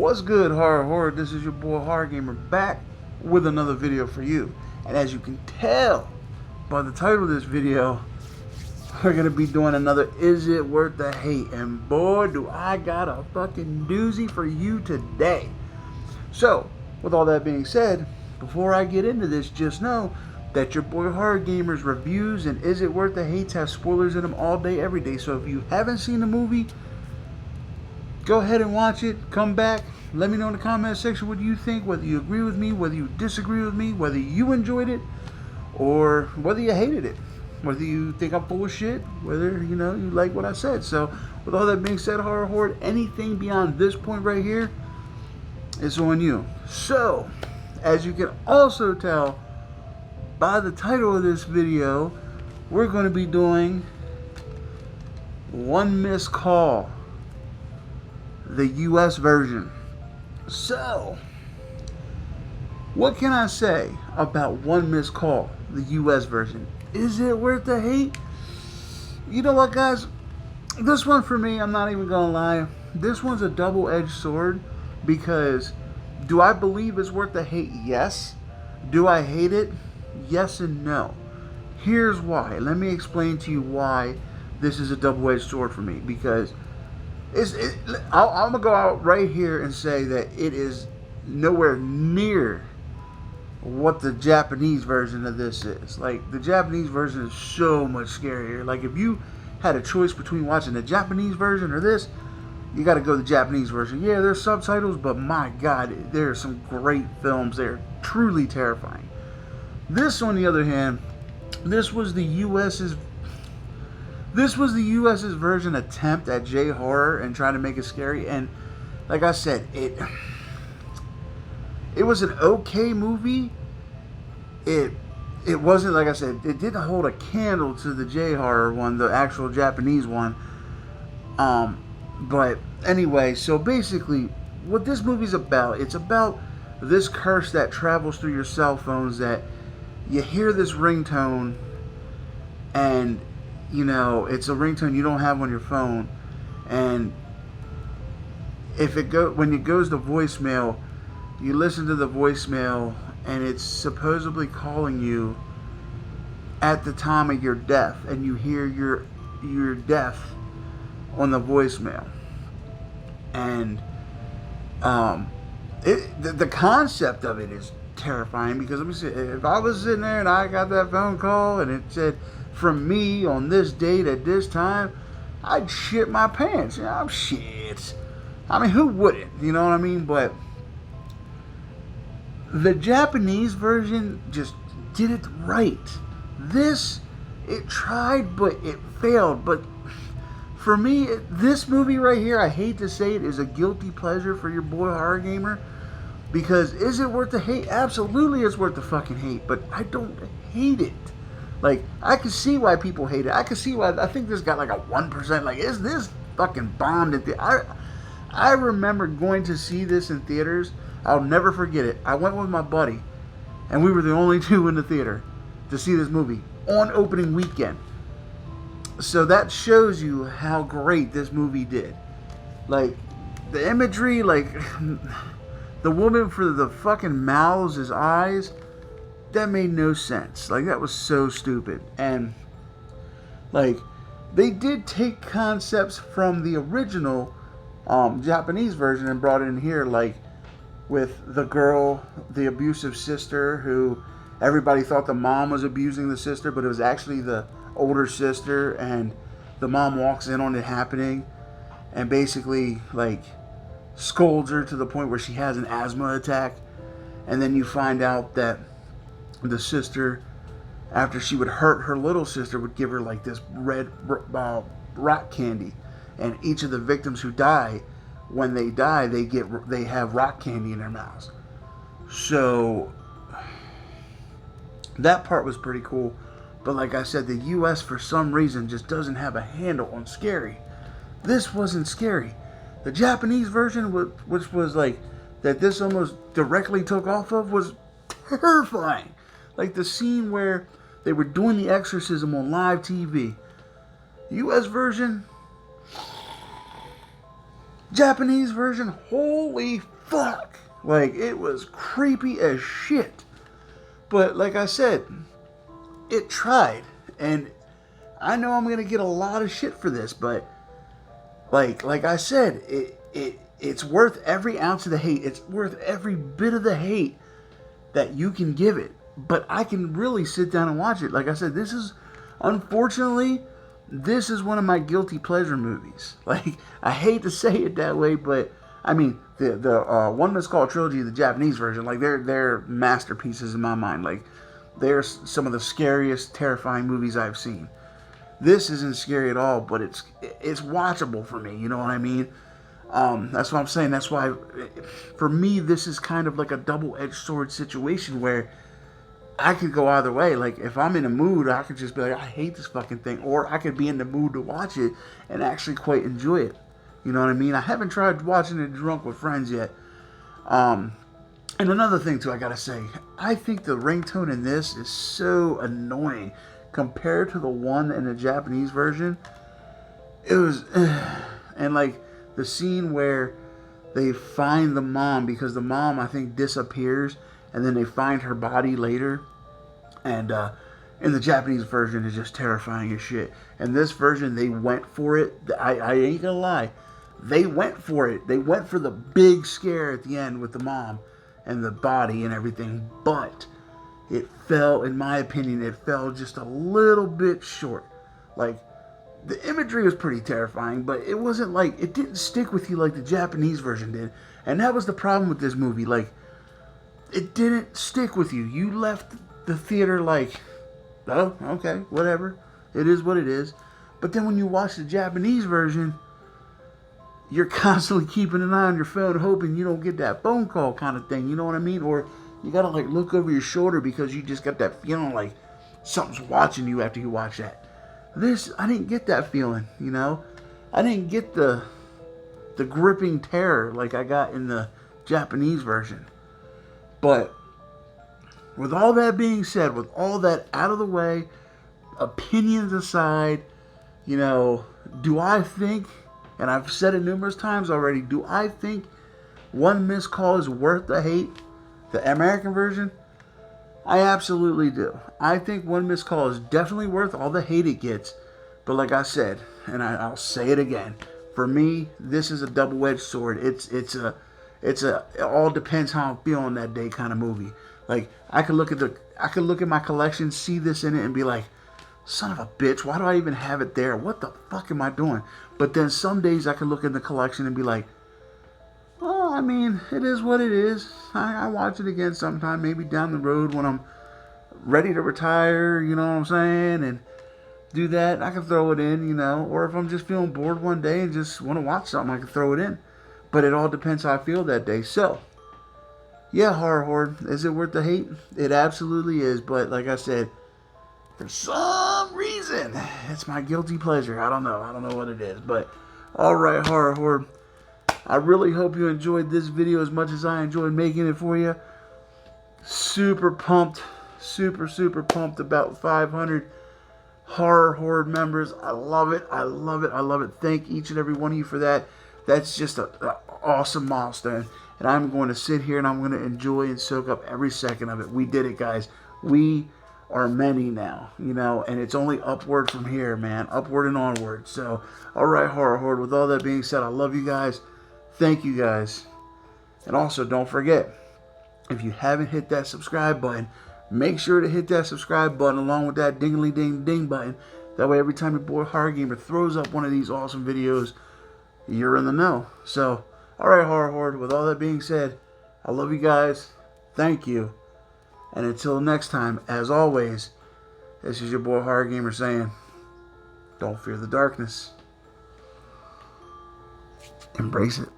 What's good, horror? This is your boy Horror Gamer back with another video for you. And as you can tell by the title of this video, we're gonna be doing another Is It Worth the Hate? And boy, do I got a fucking doozy for you today. So, with all that being said, before I get into this, just know that your boy Horror Gamer's reviews and Is It Worth the Hates have spoilers in them all day, every day. So if you haven't seen the movie, go ahead and watch it, come back, let me know in the comment section what you think, whether you agree with me, whether you disagree with me, whether you enjoyed it, or whether you hated it, whether you think I'm full of shit, whether, you like what I said. So, with all that being said, Horror Horde, anything beyond this point right here is on you. So, as you can also tell by the title of this video, we're going to be doing One Missed Call, the US version. So, what can I say about One Missed Call, the US version? Is it worth the hate? You know what, guys? This one for me, I'm not even gonna lie, this one's a double-edged sword, because do I believe it's worth the hate? Yes. Do I hate it? Yes and no. Here's why. Let me explain to you why this is a double-edged sword for me, because I'm going to go out right here and say that it is nowhere near what the Japanese version of this is. Like, the Japanese version is so much scarier. Like, if you had a choice between watching the Japanese version or this, you got to go the Japanese version. Yeah, there's subtitles, but my God, there are some great films there. Truly terrifying. This, on the other hand, this was the US's version attempt at J-horror and trying to make it scary. And like I said, it was an okay movie. It wasn't, like I said, it didn't hold a candle to the J-horror one, the actual Japanese one. But anyway, so basically, what this movie's about, it's about this curse that travels through your cell phones, that you hear this ringtone, and it's a ringtone you don't have on your phone, and when it goes to voicemail, you listen to the voicemail, and it's supposedly calling you at the time of your death, and you hear your death on the voicemail. And the concept of it is terrifying, because let me see, if I was sitting there and I got that phone call and it said, from me on this date at this time, I'd shit my pants. Shit. I mean, who wouldn't? You know what I mean? But the Japanese version just did it right. This, it tried, but it failed. But for me, this movie right here, I hate to say it, is a guilty pleasure for your boy Horror Gamer. Because is it worth the hate? Absolutely it's worth the fucking hate. But I don't hate it. Like, I can see why people hate it. I can see why. I think this got like a 1%. Like, is this fucking bombed at the... I remember going to see this in theaters. I'll never forget it. I went with my buddy, and we were the only two in the theater to see this movie on opening weekend. So that shows you how great this movie did. Like, the imagery, like, the woman for the fucking mouths as eyes, that made no sense. Like, that was so stupid. And, like, they did take concepts from the original Japanese version and brought it in here, like with the girl, the abusive sister, who everybody thought the mom was abusing the sister, but it was actually the older sister, and the mom walks in on it happening and basically, like, scolds her to the point where she has an asthma attack. And then you find out that the sister, after she would hurt her little sister, would give her like this red rock candy. And each of the victims who die, when they die, they have rock candy in their mouths. So that part was pretty cool. But like I said, the US for some reason just doesn't have a handle on scary. This wasn't scary. The Japanese version, which was like that this almost directly took off of, was terrifying. Like the scene where they were doing the exorcism on live TV. US version, Japanese version, holy fuck. Like, it was creepy as shit. But like I said, it tried. And I know I'm gonna get a lot of shit for this, but like I said, it's worth every ounce of the hate. It's worth every bit of the hate that you can give it. But I can really sit down and watch it. Like I said, unfortunately, this is one of my guilty pleasure movies. Like, I hate to say it that way, but I mean, the One Miss Call trilogy, the Japanese version, like they're masterpieces in my mind. Like, they're some of the scariest, terrifying movies I've seen. This isn't scary at all, but it's watchable for me. You know what I mean? That's what I'm saying. That's why, for me, this is kind of like a double-edged sword situation where I could go either way. Like, if I'm in a mood, I could just be like, I hate this fucking thing. Or I could be in the mood to watch it and actually quite enjoy it. You know what I mean? I haven't tried watching it drunk with friends yet. And another thing, too, I gotta say. I think the ringtone in this is so annoying compared to the one in the Japanese version. It was... and, like, the scene where they find the mom, because the mom, I think, disappears, and then they find her body later. And in the Japanese version, it's just terrifying as shit. And this version, they went for it. I ain't gonna lie. They went for it. They went for the big scare at the end with the mom and the body and everything. But it fell, in my opinion, it fell just a little bit short. Like, the imagery was pretty terrifying, but it wasn't like, it didn't stick with you like the Japanese version did. And that was the problem with this movie. Like, it didn't stick with you. You left the theater like, oh, okay, whatever. It is what it is. But then when you watch the Japanese version, you're constantly keeping an eye on your phone, hoping you don't get that phone call kind of thing. You know what I mean? Or you gotta like look over your shoulder because you just got that feeling like something's watching you after you watch that. This, I didn't get that feeling, you know? I didn't get the gripping terror like I got in the Japanese version. But with all that being said, with all that out of the way, opinions aside, you know, do I think, and I've said it numerous times already, do I think One Missed Call is worth the hate? The American version? I absolutely do. I think One Missed Call is definitely worth all the hate it gets. But like I said, and I'll say it again, for me, this is a double-edged sword. It's a it all depends how I'm feeling that day kind of movie. Like, I could look at my collection, see this in it, and be like, son of a bitch, why do I even have it there? What the fuck am I doing? But then some days I could look in the collection and be like, well, I mean, it is what it is. I watch it again sometime, maybe down the road when I'm ready to retire, you know what I'm saying, and do that. I can throw it in, you know, or if I'm just feeling bored one day and just want to watch something, I can throw it in. But it all depends how I feel that day. So, yeah, Horror Horde, is it worth the hate? It absolutely is, but like I said, for some reason, it's my guilty pleasure. I don't know what it is, but alright, Horror Horde, I really hope you enjoyed this video as much as I enjoyed making it for you. Super pumped, super pumped about 500 Horror Horde members. I love it, I love it, I love it. Thank each and every one of you for that. That's just an awesome milestone, and I'm going to sit here and I'm going to enjoy and soak up every second of it. We did it, guys. We are many now, you know, and it's only upward from here, man. Upward and onward. So, alright, Horror Horde, with all that being said, I love you guys. Thank you guys. And also, don't forget, if you haven't hit that subscribe button, make sure to hit that subscribe button along with that ding-a-ling-ding-ding button. That way, every time your boy Horror Gamer throws up one of these awesome videos, you're in the know. So, alright, Horror Horde, with all that being said, I love you guys. Thank you. And until next time, as always, this is your boy Horror Gamer saying, don't fear the darkness. Embrace it.